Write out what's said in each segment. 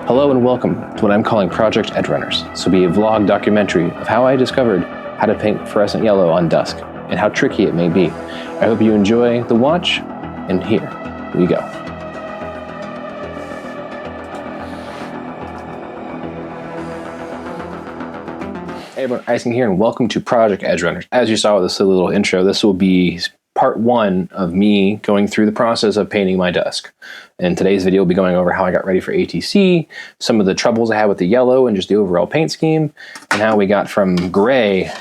Hello and welcome to what I'm calling Project Edgerunners. This will be a vlog documentary of how I discovered how to paint fluorescent yellow on dusk and how tricky it may be. I hope you enjoy the watch, and here we go. Hey everyone, Icing here, and welcome to Project Edgerunners. As you saw with this silly little intro, this will be part one of me going through the process of painting my dusk. In today's video, we'll be going over how I got ready for ATC, some of the troubles I had with the yellow and just the overall paint scheme, and how we got from gray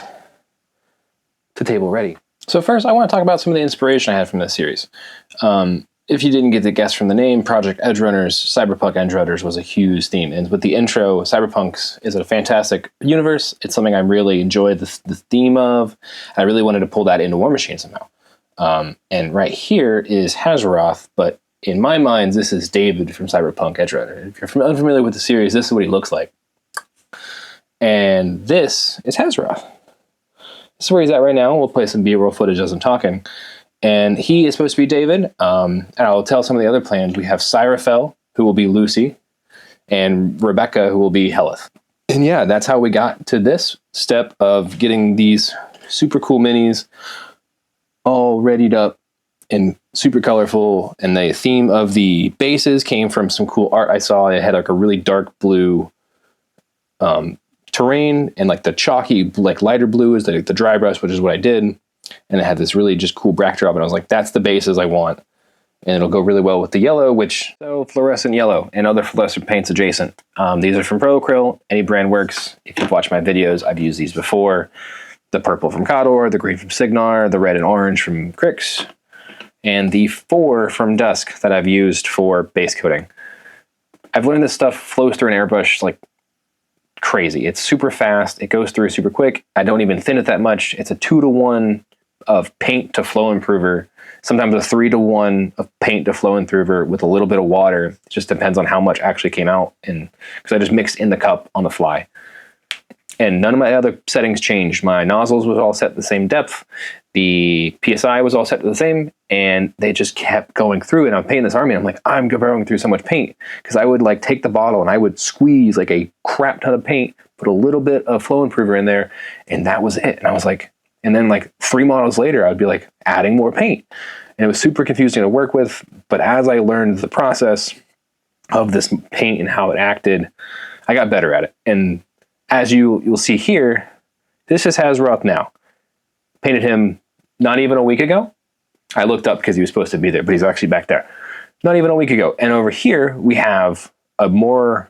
to table ready. So first, I want to talk about some of the inspiration I had from this series. If you didn't get the guess from the name, Project Edgerunners, Cyberpunk Edgerunners was a huge theme. And with the intro, Cyberpunk is a fantastic universe. It's something I really enjoyed the theme of. I really wanted to pull that into Warmachine somehow. And right here is Hazaroth, but in my mind, this is David from Cyberpunk Edgerunner. If you're unfamiliar with the series, this is what he looks like. And this is Hazaroth. This is where he's at right now. We'll play some B-roll footage as I'm talking. And he is supposed to be David. And I'll tell some of the other plans. We have Cyrafel, who will be Lucy, and Rebecca, who will be Helith. And yeah, that's how we got to this step of getting these super cool minis all readied up and super colorful. And the theme of the bases came from some cool art I saw. It had like a really dark blue terrain, and like the chalky, like lighter blue is the dry brush, which is what I did. And it had this really just cool backdrop, and I was like, that's the bases I want. And it'll go really well with the yellow, so fluorescent yellow and other fluorescent paints adjacent. These are from Pro Acryl. Any brand works. If you've watched my videos, I've used these before. The purple from Cador, the green from Signar, the red and orange from Crix, and the 4 from Dusk that I've used for base coating. I've learned this stuff flows through an airbrush like crazy. It's super fast. It goes through super quick. I don't even thin it that much. It's a 2-to-1 of paint to flow improver. Sometimes a 3-to-1 of paint to flow improver with a little bit of water. It just depends on how much actually came out, and because I just mixed in the cup on the fly. And none of my other settings changed. My nozzles was all set the same depth. The PSI was all set to the same, and they just kept going through. And I'm painting this army, and I'm like, I'm going through so much paint. Because I would like take the bottle and I would squeeze like a crap ton of paint, put a little bit of flow improver in there, and that was it. And I was like, and then like 3 models later, I'd be like adding more paint. And it was super confusing to work with. But as I learned the process of this paint and how it acted, I got better at it. And as you'll see here, this is Hazaroth now. Painted him not even a week ago. I looked up because he was supposed to be there, but he's actually back there. Not even a week ago. And over here, we have a model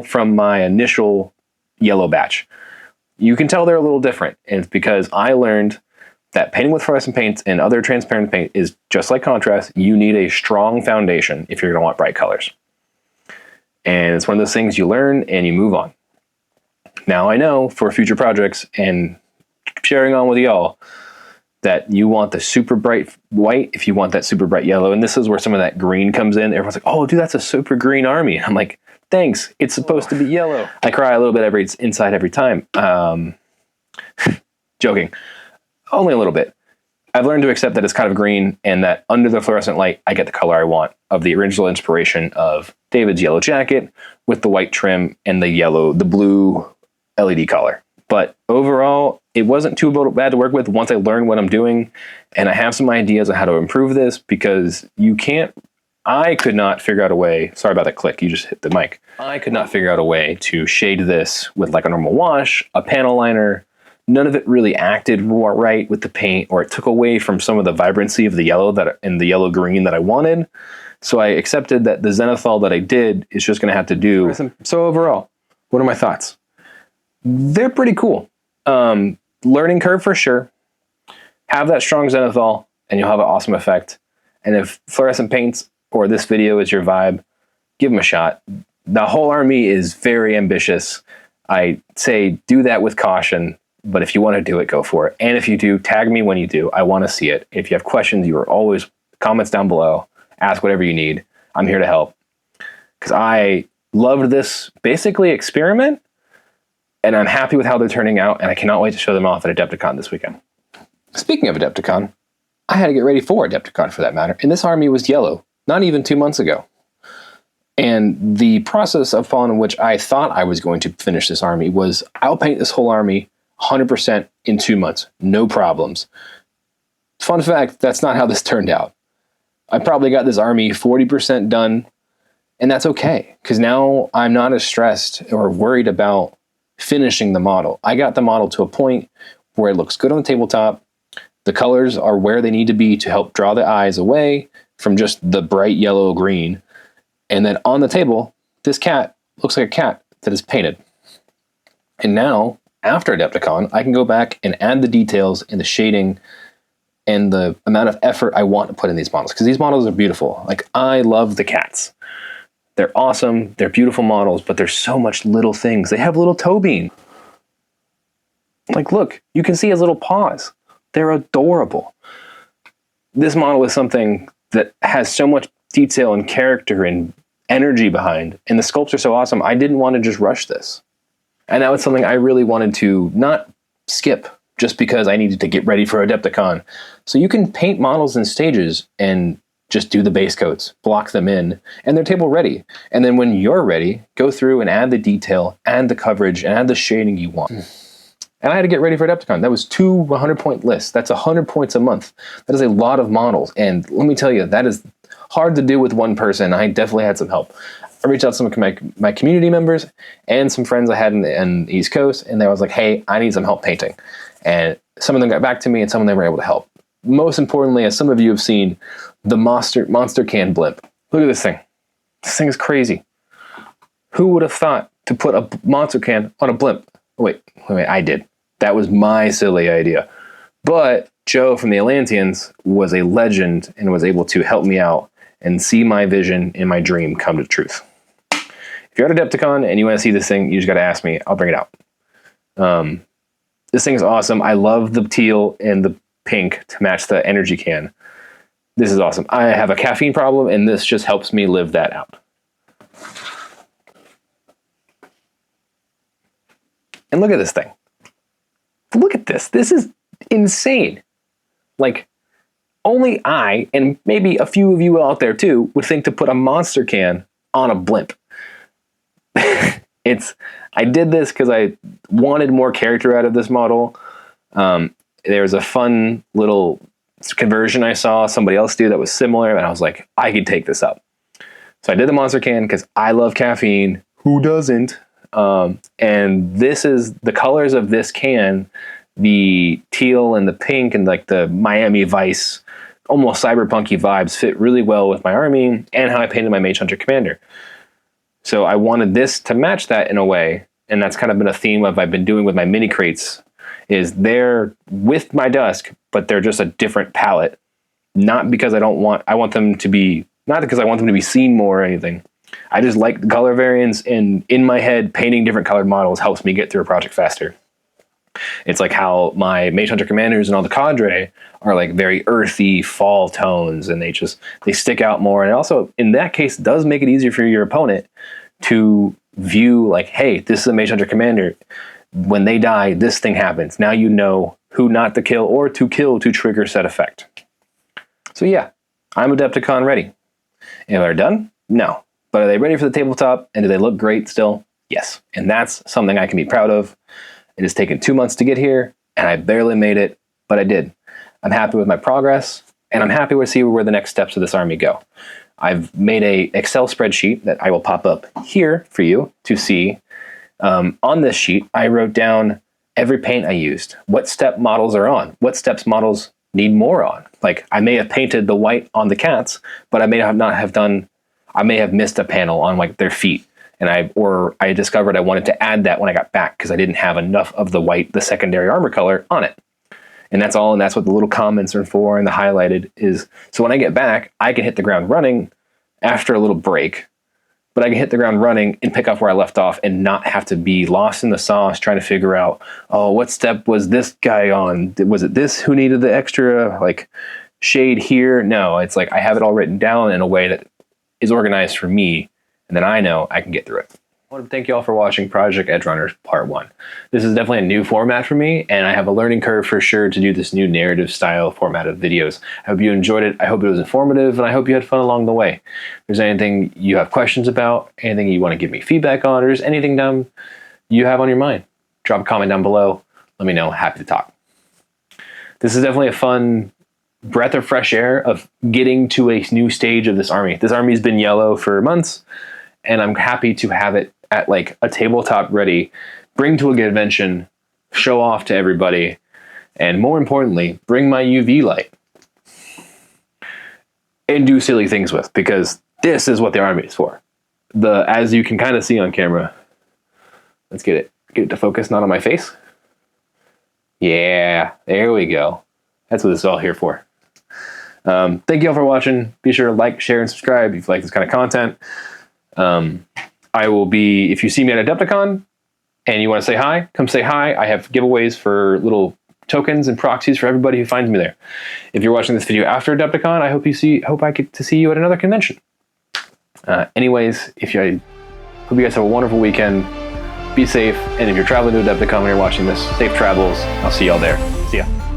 from my initial yellow batch. You can tell they're a little different. And it's because I learned that painting with fluorescent paints and other transparent paint is just like contrast. You need a strong foundation if you're going to want bright colors. And it's one of those things you learn and you move on. Now I know for future projects and sharing on with y'all that you want the super bright white if you want that super bright yellow. And this is where some of that green comes in. Everyone's like, oh, dude, that's a super green army. I'm like, thanks. It's supposed to be yellow. I cry a little bit inside every time. Joking. Only a little bit. I've learned to accept that it's kind of green and that under the fluorescent light, I get the color I want of the original inspiration of David's yellow jacket with the white trim and the blue LED collar. But overall, it wasn't too bad to work with once I learned what I'm doing. And I have some ideas on how to improve this because I could not figure out a way. Sorry about that click. You just hit the mic. I could not figure out a way to shade this with like a normal wash, a panel liner. None of it really acted right with the paint, or it took away from some of the vibrancy of the yellow and the yellow green that I wanted. So I accepted that the zenithal that I did is just going to have to do. So overall, what are my thoughts? They're pretty cool. Learning curve for sure. Have that strong zenithal and you'll have an awesome effect. And if fluorescent paints or this video is your vibe, give them a shot. The whole army is very ambitious. I say do that with caution. But if you want to do it, go for it. And if you do, tag me when you do. I want to see it. If you have questions, you are always comments down below. Ask whatever you need. I'm here to help. Because I loved this basically experiment. And I'm happy with how they're turning out. And I cannot wait to show them off at Adepticon this weekend. Speaking of Adepticon, I had to get ready for Adepticon for that matter. And this army was yellow. Not even 2 months ago. And the process upon which I thought I was going to finish this army was, I'll paint this whole army 100% in 2 months, no problems. Fun fact, that's not how this turned out. I probably got this army 40% done, and that's okay, because now I'm not as stressed or worried about finishing the model. I got the model to a point where it looks good on the tabletop. The colors are where they need to be to help draw the eyes away from just the bright yellow green. And then on the table, this cat looks like a cat that is painted. And now, after Adepticon, I can go back and add the details and the shading and the amount of effort I want to put in these models, because these models are beautiful. Like, I love the cats. They're awesome. They're beautiful models, but there's so much little things. They have little toe bean. Like, look, you can see his little paws. They're adorable. This model is something that has so much detail and character and energy behind, and the sculpts are so awesome. I didn't want to just rush this. And that was something I really wanted to not skip just because I needed to get ready for Adepticon. So you can paint models in stages and just do the base coats, block them in, and they're table ready. And then when you're ready, go through and add the detail, add the coverage, and add the shading you want. And I had to get ready for Adepticon. That was 2 100-point lists. That's 100 points a month. That is a lot of models. And let me tell you, that is hard to do with one person. I definitely had some help. I reached out to some of my community members and some friends I had in the East Coast, and they was like, hey, I need some help painting. And some of them got back to me, and some of them were able to help. Most importantly, as some of you have seen, the Monster Can Blimp. Look at this thing. This thing is crazy. Who would have thought to put a Monster Can on a Blimp? Wait, I did. That was my silly idea. But Joe from the Atlanteans was a legend and was able to help me out and see my vision and my dream come to truth. If you're at Adepticon and you want to see this thing, you just got to ask me. I'll bring it out. This thing is awesome. I love the teal and the pink to match the energy can. This is awesome. I have a caffeine problem, and this just helps me live that out. And look at this thing. Look at this. This is insane. Like, only I, and maybe a few of you out there too, would think to put a monster can on a blimp. I did this because I wanted more character out of this model. There was a fun little conversion I saw somebody else do that was similar, and I was like, I could take this up. So I did the monster can because I love caffeine. Who doesn't? And this is the colors of this can, the teal and the pink and like the Miami Vice, almost cyberpunky vibes fit really well with my army and how I painted my Mage Hunter Commander. So I wanted this to match that in a way, and that's kind of been a theme of I've been doing with my mini crates, is they're with my Dusk, but they're just a different palette. Not because I want them to be seen more or anything. I just like the color variants, and in my head, painting different colored models helps me get through a project faster. It's like how my Mage Hunter Commanders and all the cadre are like very earthy fall tones, and they stick out more. And it also, in that case, does make it easier for your opponent to view like, hey, this is a Mage Hunter Commander. When they die, this thing happens. Now you know who not to kill or to kill to trigger said effect. So yeah, I'm Adepticon ready. Am I done? No. But are they ready for the tabletop? And do they look great still? Yes. And that's something I can be proud of. It has taken 2 months to get here, and I barely made it, but I did. I'm happy with my progress, and I'm happy to see where the next steps of this army go. I've made a Excel spreadsheet that I will pop up here for you to see. On this sheet, I wrote down every paint I used, what step models are on, what steps models need more on. Like, I may have painted the white on the cats, but I may have missed a panel on like their feet. And I discovered I wanted to add that when I got back because I didn't have enough of the white, the secondary armor color on it. And that's all, and that's what the little comments are for, and the highlighted is, so when I get back, I can hit the ground running after a little break, but I can hit the ground running and pick up where I left off and not have to be lost in the sauce trying to figure out, oh, what step was this guy on? Was it this who needed the extra like shade here? No, it's like I have it all written down in a way that is organized for me, and then I know I can get through it. I want to thank you all for watching Project Edge Runners Part 1. This is definitely a new format for me, and I have a learning curve for sure to do this new narrative style format of videos. I hope you enjoyed it. I hope it was informative, and I hope you had fun along the way. If there's anything you have questions about, anything you want to give me feedback on, or just anything dumb you have on your mind, drop a comment down below. Let me know. Happy to talk. This is definitely a fun breath of fresh air of getting to a new stage of this army. This army's been yellow for months, and I'm happy to have it at like a tabletop ready, bring to a convention, show off to everybody, and more importantly, bring my UV light and do silly things with, because this is what the army is for. As you can kind of see on camera, let's get it to focus, not on my face. Yeah, there we go. That's what this is all here for. Thank you all for watching. Be sure to like, share, and subscribe if you like this kind of content. I will be, if you see me at Adepticon and you want to say hi, come say hi. I have giveaways for little tokens and proxies for everybody who finds me there. If you're watching this video after Adepticon, I hope I get to see you at another convention. Anyways, hope you guys have a wonderful weekend. Be safe, and if you're traveling to Adepticon when you're watching this, safe travels. I'll see y'all there. See ya.